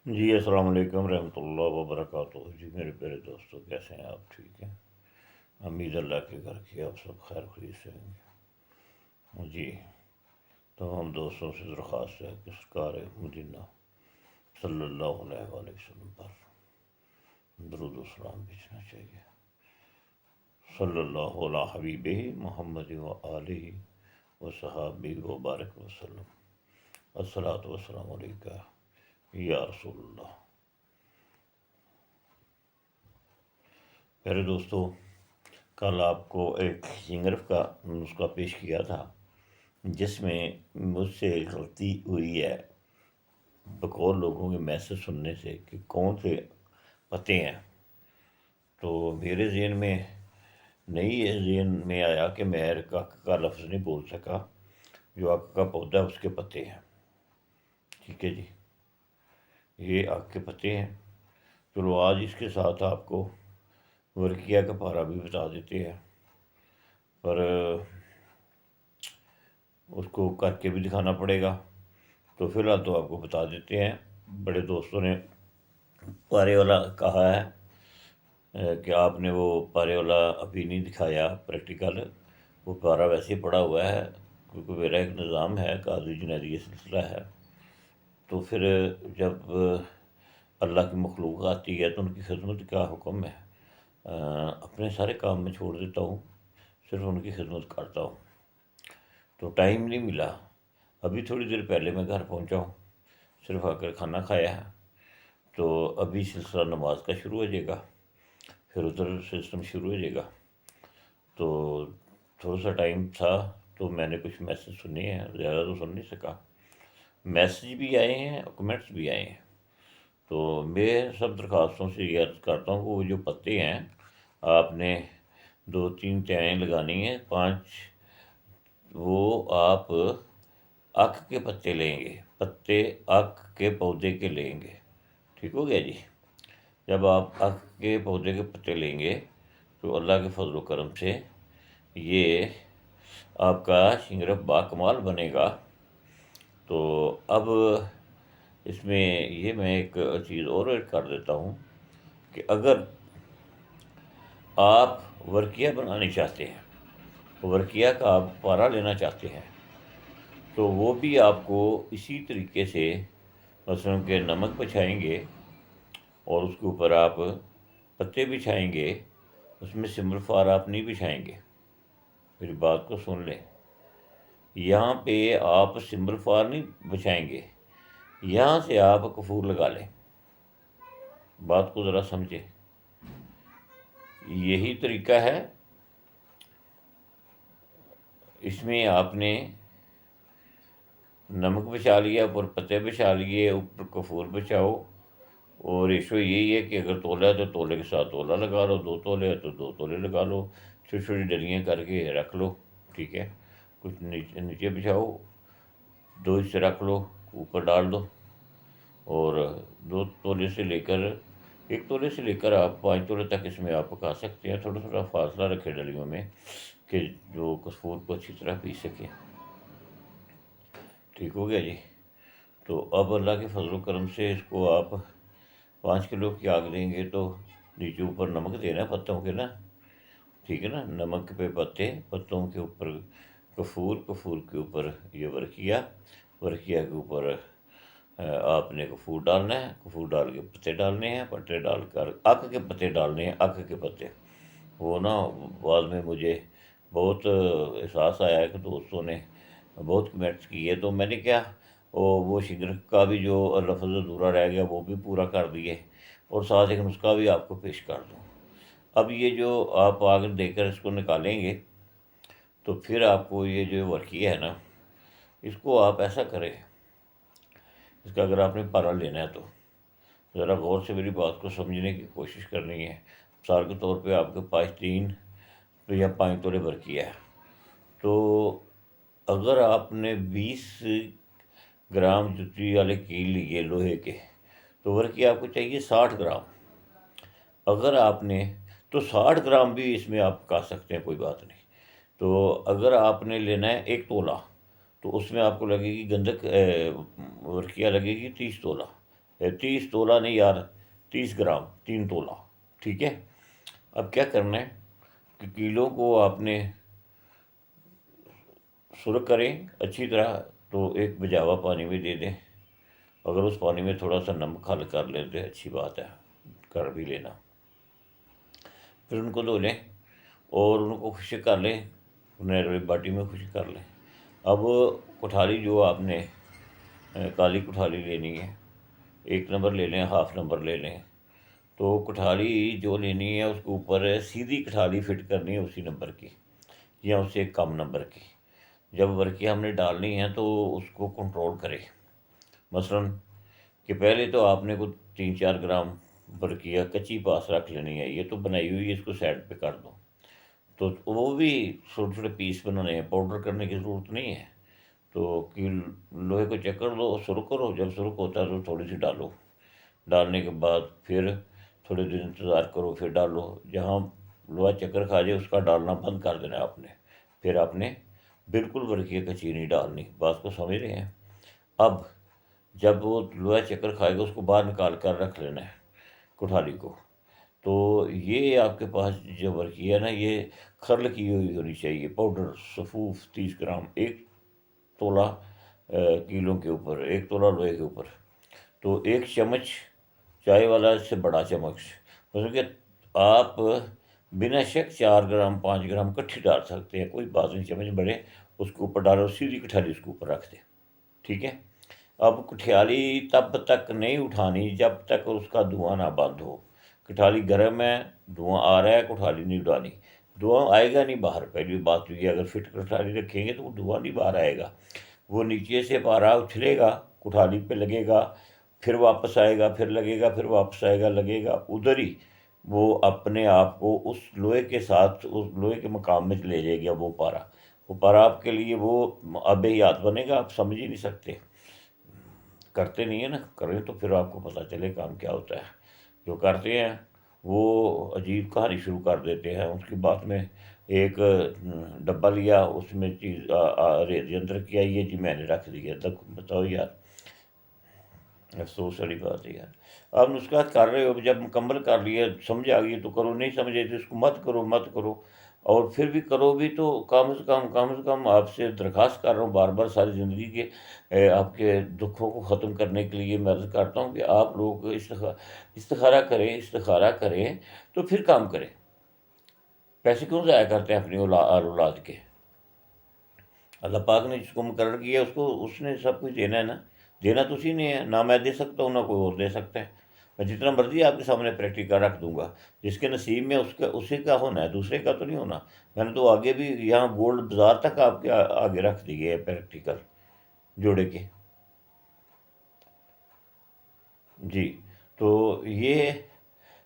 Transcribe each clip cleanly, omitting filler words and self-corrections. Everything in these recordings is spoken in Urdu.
جی السلام علیکم رحمۃ اللہ وبرکاتہ۔ جی میرے پیارے دوستوں، کیسے ہیں آپ؟ ٹھیک ہیں؟ امید اللہ کے گھر کی آپ سب خیر خرید سے ہوں گے۔ جی تو ہم دوستوں سے درخواست ہے کہ سرکار مدینہ صلی اللہ علیہ وآلہ وسلم پر درود و سلام بھیجنا چاہیے۔ صلی اللہ علیہ حبیبہ محمد و آلہ و صحابہ و بارک وسلم۔ الصلاۃ والسلام علیکہ یا رسول اللہ۔ پیارے دوستو، کل آپ کو ایک ینگرف کا نسخہ پیش کیا تھا جس میں مجھ سے غلطی ہوئی ہے بقول لوگوں کے میسج سننے سے کہ کون سے پتے ہیں، تو میرے ذہن میں ذہن میں آیا کہ میں آک کا لفظ نہیں بول سکا، جو آک کا پودا ہے اس کے پتے ہیں۔ ٹھیک ہے جی، یہ آک کے پتے ہیں۔ چلو آج اس کے ساتھ آپ کو ورقیہ کا پارا بھی بتا دیتے ہیں، پر اس کو کر کے بھی دکھانا پڑے گا، تو فی الحال تو آپ کو بتا دیتے ہیں۔ بڑے دوستوں نے پارے والا کہا ہے کہ آپ نے وہ پارے والا ابھی نہیں دکھایا پریکٹیکل، وہ پارا ویسے ہی پڑا ہوا ہے، کیونکہ میرا ایک نظام ہے، قاضی جنیدی سلسلہ ہے، تو پھر جب اللہ کی مخلوق آتی ہے تو ان کی خدمت کا حکم ہے، اپنے سارے کام میں چھوڑ دیتا ہوں، صرف ان کی خدمت کرتا ہوں، تو ٹائم نہیں ملا۔ ابھی تھوڑی دیر پہلے میں گھر پہنچا ہوں، صرف آ کر کھانا کھایا ہے، تو ابھی سلسلہ نماز کا شروع ہو جائے گا، پھر ادھر سسٹم شروع ہو جائے گا، تو تھوڑا سا ٹائم تھا تو میں نے کچھ میسج سنے ہیں، زیادہ تو سن نہیں سکا۔ میسج بھی آئے ہیں اور کمنٹس بھی آئے ہیں، تو میں سب درخواستوں سے یہ عرض کرتا ہوں کہ وہ جو پتے ہیں آپ نے 2-3 تہیں لگانی ہیں، 5 وہ آپ اک کے پتے لیں گے، پتے اک کے پودے کے لیں گے۔ ٹھیک ہو گیا جی؟ جب آپ اک کے پودے کے پتے لیں گے تو اللہ کے فضل و کرم سے یہ آپ کا شنگرف باکمال بنے گا۔ تو اب اس میں یہ میں ایک چیز اور ایڈ کر دیتا ہوں کہ اگر آپ ورقیہ بنانے چاہتے ہیں، ورقیہ کا آپ پارا لینا چاہتے ہیں، تو وہ بھی آپ کو اسی طریقے سے مثلاً کہ نمک بچھائیں گے اور اس کے اوپر آپ پتے بچھائیں گے، اس میں سمبل فار آپ نہیں بچھائیں گے۔ میری بات کو سن لیں، یہاں پہ آپ سمبل فار نہیں بچھائیں گے، یہاں سے آپ کفور لگا لیں۔ بات کو ذرا سمجھیں، یہی طریقہ ہے۔ اس میں آپ نے نمک بچھا لیا، اوپر پتے بچھا لیے، اوپر کفور بچھاؤ، اور ریشو یہی ہے کہ اگر تولا ہے تو تولے کے ساتھ تولا لگا لو، 2 تولے ہے تو 2 تولے لگا لو، چھوٹی چھوٹی ڈلیاں کر کے رکھ لو۔ ٹھیک ہے، کچھ نیچے بچھاؤ، 2 حصے رکھ لو، اوپر ڈال دو، اور 2 تولے سے لے کر 1 تولے سے لے کر آپ 5 تولے تک اس میں آپ پکا سکتے ہیں۔ تھوڑا تھوڑا فاصلہ رکھے ڈلیوں میں کہ جو کفور کو اچھی طرح پی سکیں۔ ٹھیک ہو گیا جی؟ تو اب اللہ کے فضل و کرم سے اس کو آپ 5 کلو کی آگ دیں گے تو نیچے اوپر نمک دینا پتوں کے نا، ٹھیک ہے نا، نمک پہ پتے، پتوں کے اوپر کفور، کفور کے اوپر یہ ورقیہ، ورقیہ کے اوپر آپ نے کفور ڈالنا ہے، کفور ڈال کے پتے ڈالنے ہیں، پتے ڈال کر اک کے پتے ڈالنے ہیں، اک کے پتے۔ وہ نا بعد میں مجھے بہت احساس آیا ہے کہ دوستوں نے بہت کمنٹس کیے، تو میں نے کیا وہ شنگرف کا بھی جو لفظ ادھورا رہ گیا وہ بھی پورا کر دیے، اور ساتھ ایک نسخہ بھی آپ کو پیش کر دوں۔ اب یہ جو آپ آگ دے کر اس کو نکالیں گے تو پھر آپ کو یہ جو ورقیہ ہے نا، اس کو آپ ایسا کریں، اس کا اگر آپ نے پارا لینا ہے تو ذرا غور سے میری بات کو سمجھنے کی کوشش کرنی ہے۔ مثال کے طور پہ آپ کے پاس 3 یا 5 تولے ورقیہ ہے، تو اگر آپ نے 20 گرام جوتی والے کیل لیے لوہے کے، تو ورقیہ آپ کو چاہیے 60 گرام۔ اگر آپ نے تو 60 گرام بھی اس میں آپ پکا سکتے ہیں، کوئی بات نہیں۔ تو اگر آپ نے لینا ہے 1 تولہ، تو اس میں آپ کو لگے گی گندک ورقیہ لگے گی 30 تولہ، 30 تولہ نہیں یار، 30 گرام 3 تولہ، ٹھیک ہے۔ اب کیا کرنا ہے کہ کیلوں کو آپ نے سرخ کریں اچھی طرح، تو ایک بجاوا پانی میں دے دیں، اگر اس پانی میں تھوڑا سا نمک حل کر لیں تو اچھی بات ہے، کر بھی لینا۔ پھر ان کو دھو لیں اور ان کو خشک کر لیں، انہیں باٹی میں خشک کر لیں۔ اب کٹھالی جو آپ نے کالی کٹھالی لینی ہے، 1 نمبر لے لیں، ہاف نمبر لے لیں، تو کٹھالی جو لینی ہے اس کے اوپر سیدھی کٹھالی فٹ کرنی ہے اسی نمبر کی یا اس سے کم نمبر کی۔ جب ورقی ہم نے ڈالنی ہے تو اس کو کنٹرول کرے، مثلاً کہ پہلے تو آپ نے کچھ 3-4 گرام برقیہ کچی پاس رکھ لینی ہے، یہ تو بنائی ہوئی ہے، اس کو سائڈ پہ کر دو۔ تو وہ بھی چھوٹے چھوٹے پیس بنانے ہیں، پاؤڈر کرنے کی ضرورت نہیں ہے۔ تو کہ لوہے کو چکر دو، سرخ کرو، جب سرخ ہوتا ہے تو تھوڑی سی ڈالو، ڈالنے کے بعد پھر تھوڑے دن انتظار کرو، پھر ڈالو، جہاں لوہا چکر کھا جائے اس کا ڈالنا بند کر دینا ہے آپ نے۔ پھر آپ نے بالکل برقیہ کچی نہیں ڈالنی، بات کو سمجھ رہے ہیں؟ اب جب وہ لوہا چکر کھائے گا اس کو باہر نکال کر رکھ لینا ہے کٹھالی کو۔ تو یہ آپ کے پاس جو ورقی ہے نا، یہ کھرل کی ہوئی ہونی چاہیے، پاؤڈر صفوف 30 گرام، 1 تولہ کیلوں کے اوپر، 1 تولہ لوہے کے اوپر۔ تو 1 چمچ چائے والا، اس سے بڑا چمچ، مطلب کہ آپ بنا شک 4 گرام 5 گرام کٹھی ڈال سکتے ہیں، کوئی بات نہیں، چمچ بڑے اس کے اوپر ڈالو، سیدھی کٹھالی اس کے اوپر رکھ دیں، ٹھیک ہے۔ اب کٹھیالی تب تک نہیں اٹھانی جب تک اس کا دھواں نہ بند ہو۔ کٹھالی گرم ہے، دھواں آ رہا ہے، کٹھالی نہیں اٹھانی، دھواں آئے گا نہیں باہر۔ پہلی بات تو یہ، اگر فٹ کٹھالی رکھیں گے تو وہ دھواں نہیں باہر آئے گا، وہ نیچے سے پارا اچھلے گا، کٹھالی پہ لگے گا، پھر واپس آئے گا، پھر لگے گا، پھر واپس آئے گا، لگے گا ادھر ہی، وہ اپنے آپ کو اس لوہے کے ساتھ اس لوہے کے مقام میں لے جائے گا۔ وہ پارا آپ کے لیے وہ آب حیات بنے گا، آپ سمجھ ہی نہیں سکتے، کرتے نہیں ہیں نا، کریں تو پھر آپ کو پتہ چلے کام کیا ہوتا ہے۔ جو کرتے ہیں وہ عجیب کہانی شروع کر دیتے ہیں۔ اس کے بعد میں ایک ڈبہ لیا، اس میں چیز ریت اندر کیا، یہ جی میں نے رکھ دیا، بتاؤ یار، افسوس والی بات ہے یار۔ آپ نسخہ کر رہے ہو، جب مکمل کر لیا، سمجھ آ گئی تو کرو، نہیں سمجھے تو اس کو مت کرو۔ اور پھر بھی کرو بھی تو کم سے کم آپ سے درخواست کر رہا ہوں بار بار ساری زندگی کے آپ کے دکھوں کو ختم کرنے کے لیے میں عرض کرتا ہوں کہ آپ لوگ استخارہ کریں تو پھر کام کریں۔ پیسے کیوں ضائع کرتے ہیں اپنی اولاد کے؟ اللہ پاک نے جس کو مقرر کیا اس نے سب کچھ دینا ہے نا، دینا تو اسی نے ہے، نہ میں دے سکتا ہوں نہ کوئی اور دے سکتا ہے۔ میں جتنا مرضی آپ کے سامنے پریکٹیکل رکھ دوں گا، جس کے نصیب میں اسی کا ہونا ہے، دوسرے کا تو نہیں ہونا۔ میں نے تو آگے بھی یہاں گولڈ بازار تک آپ کے آگے رکھ دی ہے پریکٹیکل جوڑے کے، جی۔ تو یہ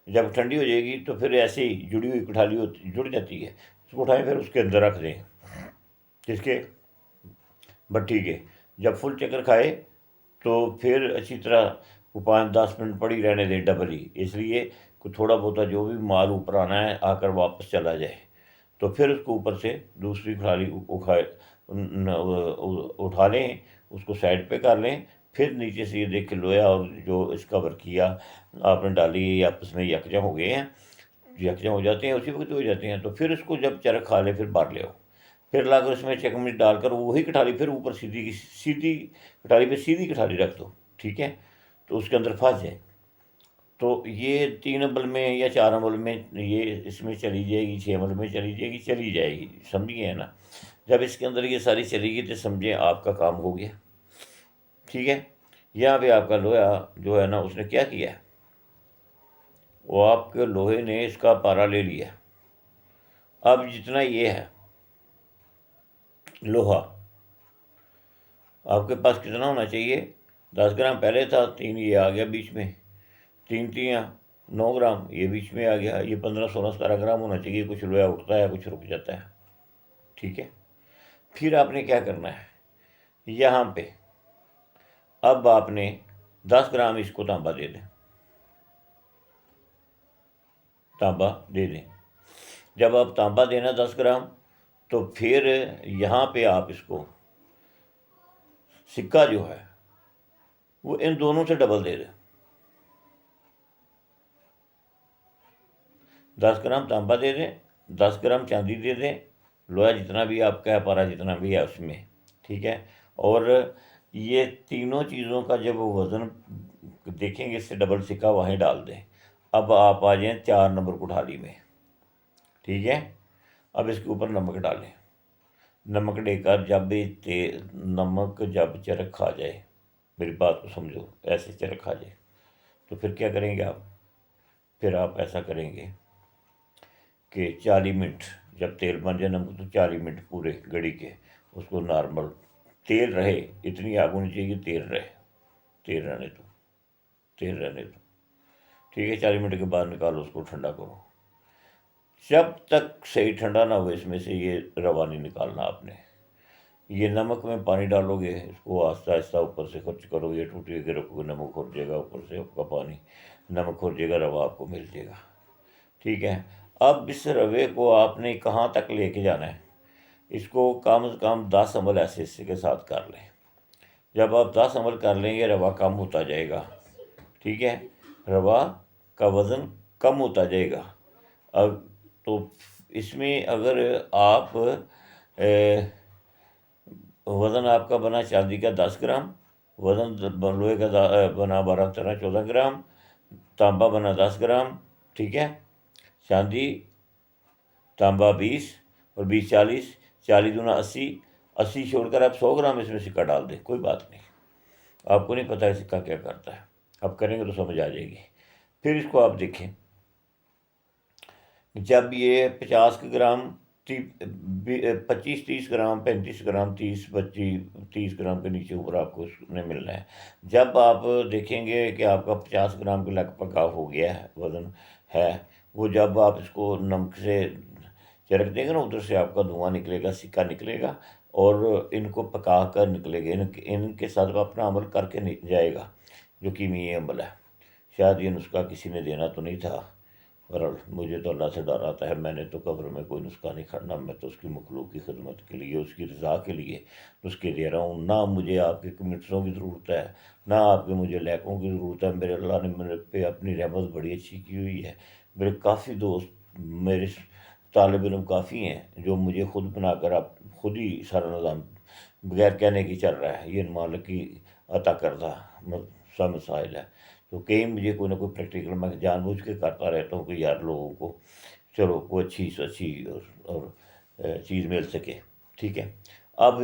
جب ٹھنڈی ہو جائے گی تو پھر ایسے ہی جڑی ہوئی کٹھالی جڑ جاتی ہے، اس کو اٹھائیں، پھر اس کے اندر رکھ دیں، جس کے بھٹی کے، جب فل چکر کھائے تو پھر اچھی طرح وہ 5-10 منٹ پڑی رہنے دیں ڈبل ہی، اس لیے کہ تھوڑا بہت جو بھی مال اوپر آنا ہے آ کر واپس چلا جائے۔ تو پھر اس کو اوپر سے دوسری کھالی اٹھا لیں، اس کو سائڈ پہ کر لیں، پھر نیچے سے یہ دیکھ کے لویا اور جو اس کا ورقیہ آپ نے ڈالی یہ آپس میں یکجا ہو گئے ہیں، یکجا ہو جاتے ہیں، اسی وقت ہو جاتے ہیں۔ تو پھر اس کو جب چرخ کھا لے پھر بھر لے، پھر لا کر اس میں چکمچ ڈال کر وہی کٹھالی پھر اوپر سیدھی کٹھالی پہ سیدھی کٹھالی رکھ دو، ٹھیک ہے، تو اس کے اندر پھنس جائے۔ تو یہ 3 امبل میں یا 4 امبل میں یہ اس میں چلی جائے گی، 6 امبل میں چلی جائے گی، سمجھیے نا۔ جب اس کے اندر یہ ساری چلی گی تو سمجھیں آپ کا کام ہو گیا، ٹھیک ہے۔ یہاں پہ آپ کا لوہا جو ہے نا، اس نے کیا کیا، وہ آپ کے لوہے نے اس کا پارا لے لیا۔ اب جتنا یہ ہے لوہا، آپ کے پاس کتنا ہونا چاہیے؟ 10 گرام پہلے تھا، 3 یہ آ گیا بیچ میں، 3 9 گرام یہ بیچ میں آ گیا، یہ 15-16-17 گرام ہونا چاہیے۔ کچھ لوہا اٹھتا ہے، کچھ رک جاتا ہے، ٹھیک ہے۔ پھر آپ نے کیا کرنا ہے، یہاں پہ اب آپ نے 10 گرام اس کو تانبا دے دیں۔ جب آپ تانبا دینا 10 گرام، تو پھر یہاں پہ آپ اس کو سکہ جو ہے وہ ان دونوں سے ڈبل دے دیں، 10 گرام تانبا دے دیں، 10 گرام چاندی دے دیں، لوہا جتنا بھی آپ کا ہے، پارا جتنا بھی ہے اس میں، ٹھیک ہے۔ اور یہ تینوں چیزوں کا جب وزن دیکھیں گے، اس سے ڈبل سکہ وہیں ڈال دیں۔ اب آپ آ جائیں 4 نمبر کوٹھالی میں، ٹھیک ہے۔ اب اس کے اوپر نمک ڈالیں، نمک دے کر نمک جب چرک کھا جائے، میری بات کو سمجھو، ایسے چرک کھا جائے تو پھر کیا کریں گے آپ؟ پھر آپ ایسا کریں گے کہ 40 منٹ جب تیل بن جائے نمک، تو 40 منٹ پورے گڑی کے اس کو نارمل تیل رہے، اتنی آگ ہونی چاہیے کہ تیل رہے، تیل رہنے دو، تیل رہنے دو، ٹھیک ہے۔ 40 منٹ کے بعد نکالو، اس کو ٹھنڈا کرو۔ جب تک صحیح ٹھنڈا نہ ہو اس میں سے یہ روا نہیں نکالنا آپ نے۔ یہ نمک میں پانی ڈالو گے، اس کو آہستہ آہستہ اوپر سے خرچ کرو گے، ٹوٹے کے رکھو گے، نمک کھر جائے گا، اوپر سے آپ کا پانی نمک کھر جائے گا، روا آپ کو مل جائے گا، ٹھیک ہے۔ اب اس روے کو آپ نے کہاں تک لے کے جانا ہے؟ اس کو کم از کم 10 عمل ایسے حصے کے ساتھ کر لیں۔ جب آپ 10 عمل کر لیں گے، روا کم ہوتا جائے گا، ٹھیک ہے، روا کا وزن کم ہوتا جائے گا۔ اب تو اس میں اگر آپ وزن آپ کا بنا چاندی کا 10 گرام، وزن لوہے کا بنا 12-13-14 گرام، تانبا بنا 10 گرام، ٹھیک ہے، چاندی تانبا 20 اور 20-40، 40 دونا 80، 80 چھوڑ کر آپ 100 گرام اس میں سکہ ڈال دیں، کوئی بات نہیں۔ آپ کو نہیں پتہ ہے سکہ کیا کرتا ہے، آپ کریں گے تو سمجھ آ جائے گی۔ پھر اس کو آپ دیکھیں، جب یہ 50 گرام 25-30 گرام 35 گرام 30 گرام کے نیچے اوپر آپ کو اس نے ملنا ہے۔ جب آپ دیکھیں گے کہ آپ کا 50 گرام کے لگ بھگ ہو گیا ہے، وزن ہے وہ، جب آپ اس کو نمک سے چرک دیں گے نا، ادھر سے آپ کا دھواں نکلے گا، سکہ نکلے گا، اور ان کو پکا کر نکلے گا، ان کے ساتھ اپنا عمل کر کے جائے گا جو کیمیائی عمل ہے۔ شاید یہ نسخہ کسی نے دینا تو نہیں تھا، بہرحال مجھے تو اللہ سے ڈر آتا ہے، میں نے تو قبر میں کوئی نسخہ نہیں کھڑنا، میں تو اس کی مخلوق کی خدمت کے لیے، اس کی رضا کے لیے نسخے دے رہا ہوں۔ نہ مجھے آپ کے کمنٹسوں کی ضرورت ہے، نہ آپ کے مجھے لائکوں کی ضرورت ہے۔ میرے اللہ نے میرے پہ اپنی رحمت بڑی اچھی کی ہوئی ہے، میرے کافی دوست، میرے طالب علم کافی ہیں جو مجھے خود بنا کر آپ خود ہی سارا نظام بغیر کہنے کی چل رہا ہے۔ یہ مالک کی عطا کردہ سا مسائل ہے، تو کہیں مجھے کوئی نہ کوئی پریکٹیکل میں جان بوجھ کے کرتا رہتا ہوں کہ یار لوگوں کو چلو کوئی اچھی سے اچھی اور چیز مل سکے، ٹھیک ہے۔ اب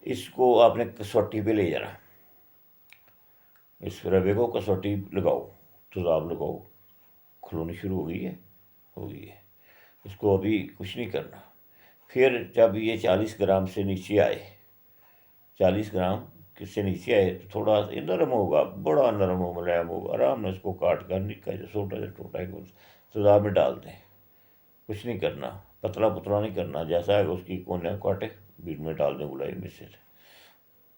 اس کو آپ نے کسوٹی پہ لے جانا، اس روے کو کسوٹی لگاؤ، تیزاب لگاؤ، کھلونی شروع ہو گئی ہے، ہو گئی ہے، اس کو ابھی کچھ نہیں کرنا۔ پھر جب یہ 40 گرام سے نیچے آئے، 40 گرام سے نیچے آئے تو تھوڑا نرم ہوگا، بڑا نرم و ملائم ہوگا، آرام سے اس کو کاٹ کر نکا جو چھوٹا سا ٹوٹا ہے تیزاب میں ڈال دیں، کچھ نہیں کرنا، پتلا پتلا نہیں کرنا، جیسا ہے اس کی کونے کاٹے بیچ میں ڈال دیں گلائی میں سے،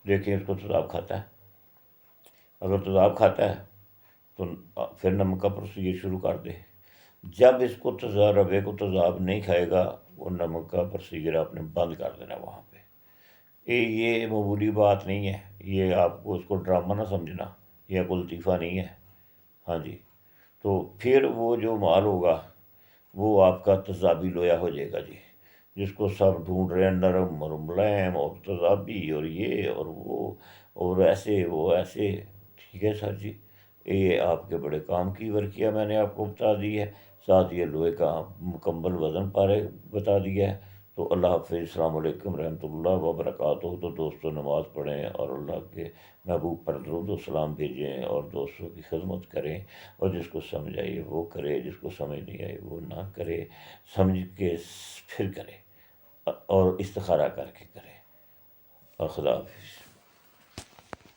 دیکھیں اس کو تیزاب کھاتا ہے۔ اگر تیزاب کھاتا ہے تو پھر نمک کا پروسیجر شروع کر دے۔ جب اس کو روے کو تیزاب نہیں کھائے گا، وہ نمک کا پروسیجر آپ نے بند کر دینا وہاں پہ۔ یہ معمولی بات نہیں ہے، یہ آپ کو اس کو ڈرامہ نہ سمجھنا، یہ کوئی لطیفہ نہیں ہے، ہاں جی۔ تو پھر وہ جو مال ہوگا وہ آپ کا تیزابی لویا ہو جائے گا جی، جس کو سب ڈھونڈ رہے ہیں، نرم اور ملائم اور تیزابی اور یہ اور وہ اور ایسے وہ ایسے، ٹھیک ہے سر جی۔ یہ آپ کے بڑے کام کی ورقیہ میں نے آپ کو بتا دی ہے، ساتھ یہ لوہے کا مکمل وزن پارے بتا دیا ہے۔ تو اللہ حافظ، السلام علیکم رحمۃ اللہ وبرکاتہ۔ تو دوستوں نماز پڑھیں اور اللہ کے محبوب پر درود و سلام بھیجیں اور دوستوں کی خدمت کریں، اور جس کو سمجھ آئی وہ کرے، جس کو سمجھ نہیں آئی وہ نہ کرے، سمجھ کے پھر کرے اور استخارہ کر کے کرے۔ اور خدا حافظ۔